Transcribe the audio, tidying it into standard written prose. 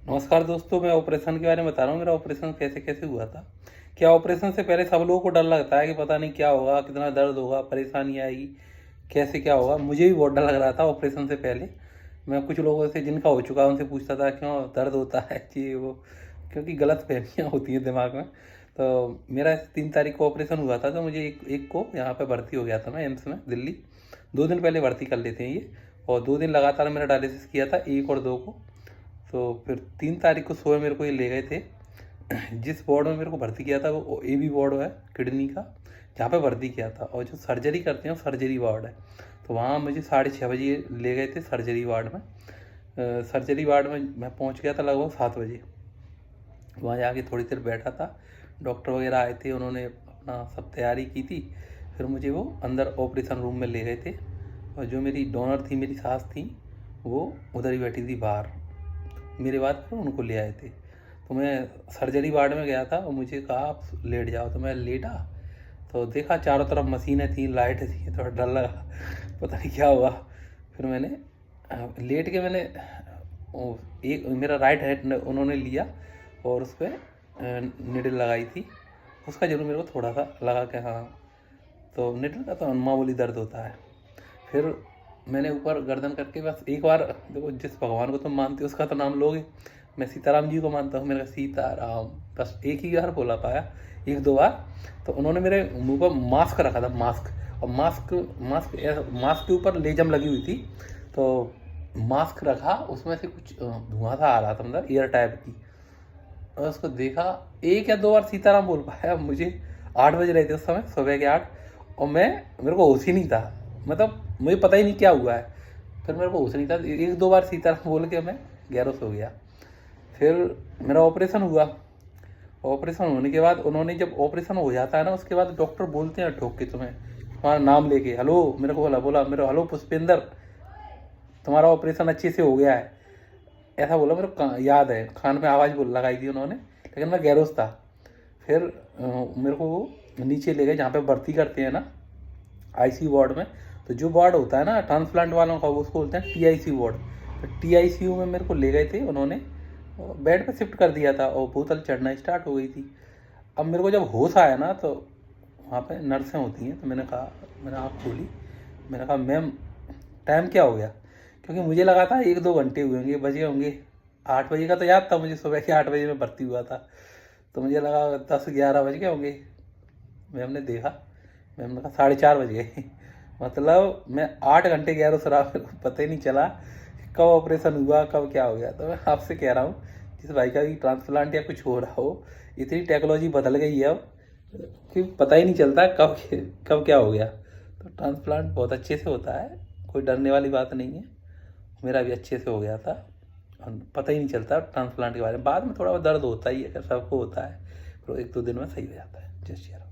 नमस्कार दोस्तों, मैं ऑपरेशन के बारे में बता रहा हूँ। मेरा ऑपरेशन कैसे कैसे हुआ था। क्या ऑपरेशन से पहले सब लोगों को डर लगता है कि पता नहीं क्या होगा, कितना दर्द होगा, परेशानी आएगी, कैसे क्या होगा। मुझे भी बहुत डर लग रहा था ऑपरेशन से पहले। मैं कुछ लोगों से जिनका हो चुका उनसे पूछता था क्यों दर्द होता है कि वो, क्योंकि गलत फहमियाँ होती हैं दिमाग में। तो मेरा 3 तारीख को ऑपरेशन हुआ था, तो मुझे एक को यहाँ पर भर्ती हो गया था मैं एम्स में दिल्ली। 2 दिन पहले भर्ती कर लेते हैं ये, और 2 दिन लगातार मेरा डायलिसिस किया था, 1 और 2 को। तो फिर 3 तारीख को सुबह मेरे को ये ले गए थे। जिस वार्ड में मेरे को भर्ती किया था वो AB वार्ड है किडनी का, जहाँ पे भर्ती किया था। और जो सर्जरी करते हैं वो सर्जरी वार्ड है। तो वहाँ मुझे 6:30 बजे ले गए थे सर्जरी वार्ड में। सर्जरी वार्ड में मैं पहुँच गया था लगभग 7 बजे। वहाँ जाके थोड़ी देर बैठा था, डॉक्टर वगैरह आए थे, उन्होंने अपना सब तैयारी की थी। फिर मुझे वो अंदर ऑपरेशन रूम में ले गए थे, और जो मेरी डोनर थी, मेरी सास थी, वो उधर ही बैठी थी बाहर। मेरे बाद फिर उनको ले आए थे। तो मैं सर्जरी वार्ड में गया था और मुझे कहा आप लेट जाओ, तो मैं लेटा। तो देखा चारों तरफ मशीनें थी, लाइट थी, थोड़ा डर लगा पता नहीं क्या हुआ। फिर मैंने लेट के मैंने एक मेरा राइट हैंड उन्होंने लिया और उस पर निडल लगाई थी। उसका जरूर मेरे को थोड़ा सा लगा कि हाँ, तो निडल का तो मामूली दर्द होता है। फिर मैंने ऊपर गर्दन करके बस एक बार, देखो जिस भगवान को तुम मानते हो उसका तो नाम लोगे। मैं सीताराम जी को मानता हूँ, मैंने कहा सीताराम, बस एक ही बार बोला पाया, 1-2 बार। तो उन्होंने मेरे मुंह पर मास्क रखा था, मास्क। और मास्क मास्क मास्क के ऊपर लेजम लगी हुई थी। तो मास्क रखा, उसमें से कुछ धुआं सा आ रहा था, मतलब एयर टाइप की। और उसको देखा, 1 या 2 बार सीताराम बोल पाया। मुझे 8 बज रहे थे उस समय, सुबह के 8। और मेरे को होश ही नहीं था, मतलब मुझे पता ही नहीं क्या हुआ है। फिर मेरे को होश नहीं था, 1-2 बार सीताराम बोल के मैं गैरोस हो गया। फिर मेरा ऑपरेशन हुआ। ऑपरेशन होने के बाद उन्होंने, जब ऑपरेशन हो जाता है ना, उसके बाद डॉक्टर बोलते हैं ठोक के तुम्हें, तुम्हारा नाम लेके, हेलो मेरे को बोला मेरे, हेलो पुष्पेंद्र, तुम्हारा ऑपरेशन अच्छे से हो गया है, ऐसा बोला। मेरे को याद है, कान में आवाज़ बोल लगाई थी उन्होंने, लेकिन मैं गैरोस था। फिर मेरे को वो नीचे ले गए जहाँ पे भर्ती करते हैं ना, ICU वार्ड में। तो जो वार्ड होता है ना ट्रांसप्लांट वालों का, वो उसको बोलते हैं TIC वार्ड। तो TICU में मेरे को ले गए थे उन्होंने, बेड पे शिफ्ट कर दिया था और बोतल चढ़ना स्टार्ट हो गई थी। अब मेरे को जब होश आया ना, तो वहाँ पे नर्सें होती हैं, तो मैंने कहा, मैंने आँख खोली, मैंने कहा मैम टाइम क्या हो गया, क्योंकि मुझे लगा था 1-2 घंटे हुए होंगे, बजे होंगे 8 बजे का तो याद था मुझे, सुबह के 8 बजे में भर्ती हुआ था। तो मुझे लगा 10-11 बज गए होंगे। मैम ने देखा, मैम ने कहा 4:30 बज गए मतलब मैं 8 घंटे गया उस रात, मेरे को पता ही नहीं चला कब ऑपरेशन हुआ, कब क्या हो गया। तो मैं आपसे कह रहा हूँ, जिस भाई का भी ट्रांसप्लांट या कुछ हो रहा हो, इतनी टेक्नोलॉजी बदल गई है अब कि पता ही नहीं चलता कब कब क्या हो गया। तो ट्रांसप्लांट बहुत अच्छे से होता है, कोई डरने वाली बात नहीं है। मेरा भी अच्छे से हो गया था, और पता ही नहीं चलता ट्रांसप्लांट के बारे में। बाद में थोड़ा बहुत दर्द होता ही है, सबको होता है, फिर 1-2 दिन में सही हो जाता है। जय श्री राम।